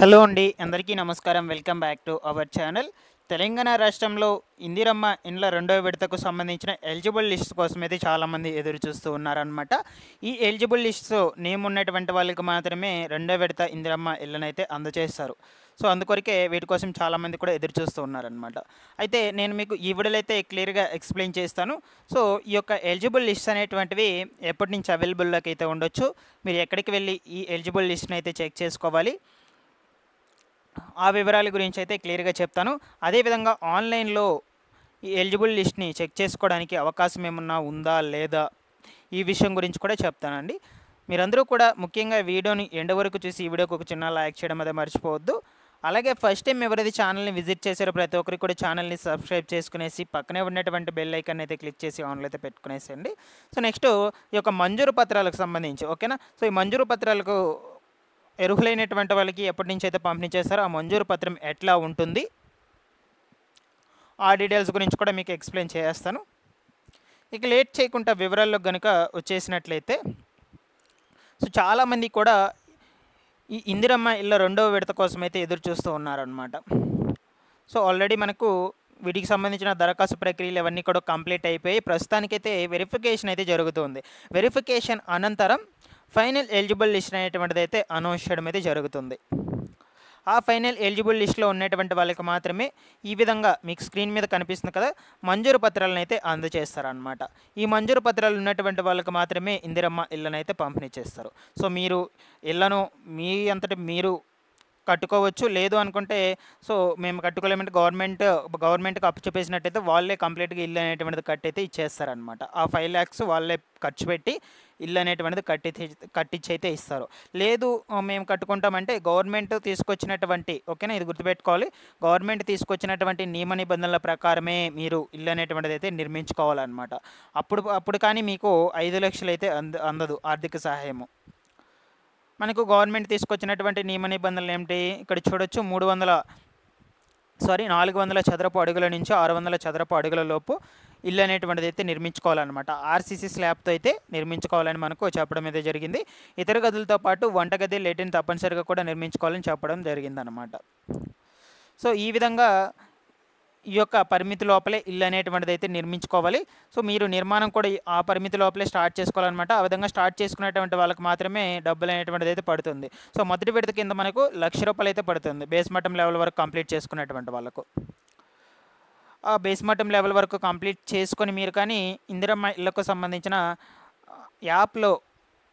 Hello అండి, అందరికీ నమస్కారం. Welcome back to our channel. Telangana రాష్ట్రంలో ఇందిరమ్మ ఇండ్ల రెండవ విడతకు సంబంధించిన ఎలిజిబుల్ లిస్ట్ కోసం అయితే చాలామంది ఎదురు చూస్తూ ఉన్నారనమాట. ఈ ఎలిజిబుల్ లిస్ట్తో నేమ్ ఉన్నటువంటి వాళ్ళకి మాత్రమే రెండవ విడత ఇందిరమ్మ ఇళ్ళనైతే అందజేస్తారు. సో అందుకొరకే వీటి కోసం చాలామంది కూడా ఎదురు చూస్తూ ఉన్నారనమాట. అయితే నేను మీకు ఈ వీడియోలో అయితే క్లియర్గా ఎక్స్ప్లెయిన్ చేస్తాను. సో ఈ యొక్క ఎలిజిబుల్ లిస్ట్ అనేటువంటివి ఎప్పటి నుంచి అవైలబుల్లోకి అయితే ఉండొచ్చు, మీరు ఎక్కడికి వెళ్ళి ఈ ఎలిజిబుల్ లిస్ట్ని అయితే చెక్ చేసుకోవాలి, ఆ వివరాల గురించి అయితే క్లియర్గా చెప్తాను. అదేవిధంగా ఆన్లైన్లో ఈ ఎలిజిబుల్ లిస్ట్ని చెక్ చేసుకోవడానికి అవకాశం ఏమన్నా ఉందా లేదా, ఈ విషయం గురించి కూడా చెప్తానండి. మీరందరూ కూడా ముఖ్యంగా వీడియోని ఎండ్ వరకు చూసి ఈ వీడియోకి ఒక చిన్న లైక్ చేయడం అయితే మర్చిపోవద్దు. అలాగే ఫస్ట్ టైం ఎవరైతే ఛానల్ని విజిట్ చేశారో ప్రతి ఒక్కరికి కూడా ఛానల్ని సబ్స్క్రైబ్ చేసుకునేసి పక్కనే ఉన్నటువంటి బెల్ ఐకాన్ అయితే క్లిక్ చేసి ఆన్లో అయితే పెట్టుకునేసేయండి. సో నెక్స్ట్ ఈ యొక్క మంజూరు పత్రాలకు సంబంధించి, ఓకేనా. సో ఈ మంజూరు పత్రాలకు అర్హులైనటువంటి వాళ్ళకి ఎప్పటి నుంచి అయితే పంపిణీ చేస్తారో ఆ మంజూరు పత్రం ఎట్లా ఉంటుంది, ఆ డీటెయిల్స్ గురించి కూడా మీకు ఎక్స్ప్లెయిన్ చేస్తాను. ఇక లేట్ చేయకుండా వివరాల్లో కనుక వచ్చేసినట్లయితే, సో చాలామంది కూడా ఈ ఇందిరమ్మ ఇళ్ళ రెండవ విడత కోసం అయితే ఎదురు చూస్తూ ఉన్నారనమాట. సో ఆల్రెడీ మనకు వీటికి సంబంధించిన దరఖాస్తు ప్రక్రియలు ఇవన్నీ కూడా కంప్లీట్ అయిపోయి ప్రస్తుతానికైతే వెరిఫికేషన్ అయితే జరుగుతుంది. వెరిఫికేషన్ అనంతరం ఫైనల్ ఎలిజిబుల్ లిస్ట్ అనేటువంటిది అయితే అనౌన్స్ చేయడం అయితే జరుగుతుంది. ఆ ఫైనల్ ఎలిజిబుల్ లిస్ట్లో ఉన్నటువంటి వాళ్ళకి మాత్రమే ఈ విధంగా మీకు స్క్రీన్ మీద కనిపిస్తుంది కదా, మంజూరు పత్రాలను అయితే అందజేస్తారనమాట. ఈ మంజూరు పత్రాలు ఉన్నటువంటి వాళ్ళకి మాత్రమే ఇందిరమ్మ ఇళ్ళను అయితే పంపిణీ చేస్తారు. సో మీరు ఇళ్లను మీ అంతటి మీరు కట్టుకోవచ్చు, లేదు అనుకుంటే సో మేము కట్టుకోలేమంటే గవర్నమెంట్కి అప్పు చూపేసినట్టయితే వాళ్ళే కంప్లీట్గా ఇల్లు అనేటువంటిది కట్టయితే ఇచ్చేస్తారనమాట. ఆ 5 lakhs వాళ్ళే ఖర్చు పెట్టి ఇల్లు అనేటువంటిది కట్టించి అయితే ఇస్తారు. లేదు మేము కట్టుకుంటామంటే గవర్నమెంట్ తీసుకొచ్చినటువంటి, ఓకేనా, ఇది గుర్తుపెట్టుకోవాలి, గవర్నమెంట్ తీసుకొచ్చినటువంటి నియమ నిబంధనల ప్రకారమే మీరు ఇల్లు అనేటువంటిది అయితే నిర్మించుకోవాలన్నమాట. అప్పుడు కానీ మీకు 5 లక్షలు అయితే అందదు ఆర్థిక సహాయము. మనకు గవర్నమెంట్ తీసుకొచ్చినటువంటి నియమ నిబంధనలు ఏమిటి, ఇక్కడ చూడొచ్చు. 400 చదరపు అడుగుల నుంచి 600 చదరపు అడుగుల లోపు ఇల్లు అనేటువంటిది అయితే నిర్మించుకోవాలన్నమాట. ఆర్సీసీ స్లాబ్తో అయితే నిర్మించుకోవాలని మనకు చెప్పడం అయితే జరిగింది. ఇతర గదులతో పాటు వంటగది, లెట్రిన్ తప్పనిసరిగా కూడా నిర్మించుకోవాలని చెప్పడం జరిగిందనమాట. సో ఈ విధంగా ఈ యొక్క పరిమితి లోపలే ఇల్లు అనేటువంటిది అయితే నిర్మించుకోవాలి. సో మీరు నిర్మాణం కూడా ఆ పరిమితి లోపలే స్టార్ట్ చేసుకోవాలన్నమాట. ఆ విధంగా స్టార్ట్ చేసుకునేటువంటి వాళ్ళకి మాత్రమే డబ్బులు అనేటువంటిది అయితే పడుతుంది. సో మొదటి విడత కింద మనకు ₹1,00,000 అయితే పడుతుంది బేస్ మట్టం లెవెల్ వరకు కంప్లీట్ చేసుకునేటువంటి వాళ్ళకు. ఆ బేస్ మట్టం లెవెల్ వరకు కంప్లీట్ చేసుకొని మీరు కానీ ఇందిరమ్మ ఇళ్లకు సంబంధించిన యాప్లో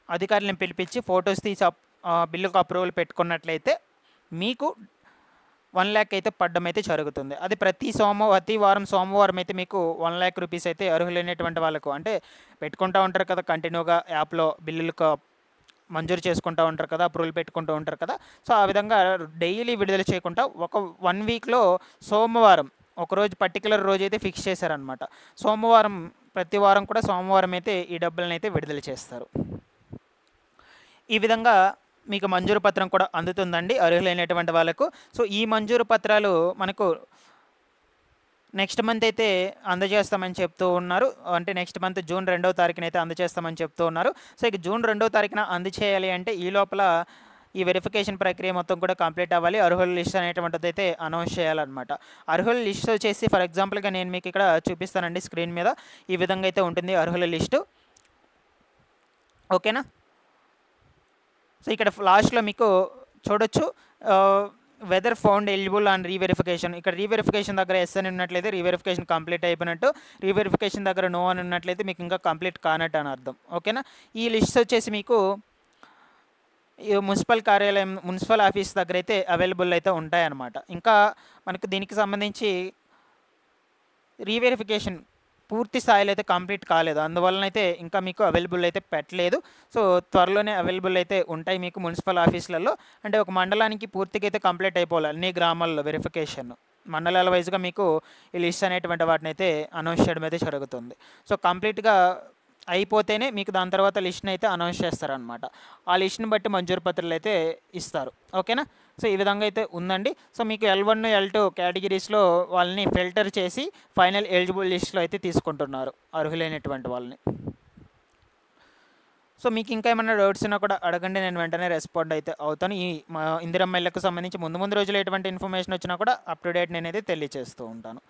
అధికారులను పిలిపించి ఫొటోస్ తీసి బిల్లుకు అప్రూవల్ పెట్టుకున్నట్లయితే మీకు 1 lakh అయితే పడ్డం అయితే జరుగుతుంది. అది ప్రతి వారం సోమవారం అయితే మీకు 1 lakh రూపీస్ అయితే అర్హులైనటువంటి వాళ్ళకు, అంటే పెట్టుకుంటూ ఉంటారు కదా కంటిన్యూగా యాప్లో బిల్లులకు మంజూరు చేసుకుంటూ ఉంటారు కదా, అప్రూవల్ పెట్టుకుంటూ ఉంటారు కదా. సో ఆ విధంగా డైలీ విడుదల చేయకుండా ఒక 1 weekలో సోమవారం ఒకరోజు పర్టికులర్ రోజు అయితే ఫిక్స్ చేశారనమాట. ప్రతి వారం కూడా సోమవారం అయితే ఈ డబ్బులను అయితే విడుదల చేస్తారు. ఈ విధంగా మీకు మంజూరు పత్రం కూడా అందుతుందండి అర్హులైనటువంటి వాళ్ళకు. సో ఈ మంజూరు పత్రాలు మనకు నెక్స్ట్ మంత్ అయితే అందజేస్తామని చెప్తూ ఉన్నారు. అంటే నెక్స్ట్ మంత్ జూన్ 2వ తారీఖున అయితే అందజేస్తామని చెప్తూ ఉన్నారు. సో ఇక జూన్ 2వ తారీఖున అందజేయాలి అంటే ఈ లోపల ఈ వెరిఫికేషన్ ప్రక్రియ మొత్తం కూడా కంప్లీట్ అవ్వాలి. అర్హుల లిస్ట్ అనేటువంటిది అయితే అనౌన్స్ చేయాలన్నమాట. అర్హుల లిస్ట్ వచ్చేసి ఫర్ ఎగ్జాంపుల్గా నేను మీకు ఇక్కడ చూపిస్తానండి స్క్రీన్ మీద. ఈ విధంగా అయితే ఉంటుంది అర్హుల లిస్టు, ఓకేనా. సో ఇక్కడ లాస్ట్లో మీకు చూడొచ్చు whether found eligible and reverification. ఇక్కడ రీవెరిఫికేషన్ దగ్గర ఎస్ అని ఉన్నట్లయితే రీవెరిఫికేషన్ కంప్లీట్ అయిపోయినట్టు, రీవెరిఫికేషన్ దగ్గర నో అని ఉన్నట్లయితే మీకు ఇంకా కంప్లీట్ కానట్టు అని అర్థం, ఓకేనా. ఈ లిస్ట్ వచ్చేసి మీకు మున్సిపల్ ఆఫీస్ దగ్గర అయితే అవైలబుల్ అయితే ఉంటాయన్నమాట. ఇంకా మనకు దీనికి సంబంధించి రీవెరిఫికేషన్ పూర్తి స్థాయిలో అయితే కంప్లీట్ కాలేదు, అందువలన అయితే ఇంకా మీకు అవైలబుల్ అయితే పెట్టలేదు. సో త్వరలోనే అవైలబుల్ అయితే ఉంటాయి మీకు మున్సిపల్ ఆఫీసులలో. అంటే ఒక మండలానికి పూర్తిగా అయితే కంప్లీట్ అయిపోవాలి అన్ని గ్రామాల్లో వెరిఫికేషన్. మండలాల వైజ్గా మీకు ఈ లిస్ట్ అనేటువంటి వాటిని అయితే అనౌన్స్ చేయడం అయితే జరుగుతుంది. సో కంప్లీట్గా అయిపోతేనే మీకు దాని తర్వాత లిస్ట్ని అయితే అనౌన్స్ చేస్తారనమాట. ఆ లిస్ట్ని బట్టి మంజూరు పత్రాలు అయితే ఇస్తారు, ఓకేనా. సో ఈ విధంగా అయితే ఉందండి. సో మీకు L1, L2 కేటగిరీస్లో వాళ్ళని ఫిల్టర్ చేసి ఫైనల్ ఎలిజిబుల్ లిస్ట్లో అయితే తీసుకుంటున్నారు అర్హులైనటువంటి వాళ్ళని. సో మీకు ఇంకా ఏమైనా డౌట్స్ ఉన్నా కూడా అడగండి, నేను వెంటనే రెస్పాండ్ అయితే అవుతాను. ఈ మా ఇందిరమ్మ ఇళ్ళకు సంబంధించి ముందు ముందు రోజులు ఎటువంటి ఇన్ఫర్మేషన్ వచ్చినా కూడా అప్ టు డేట్ నేనైతే తెలియజేస్తూ ఉంటాను.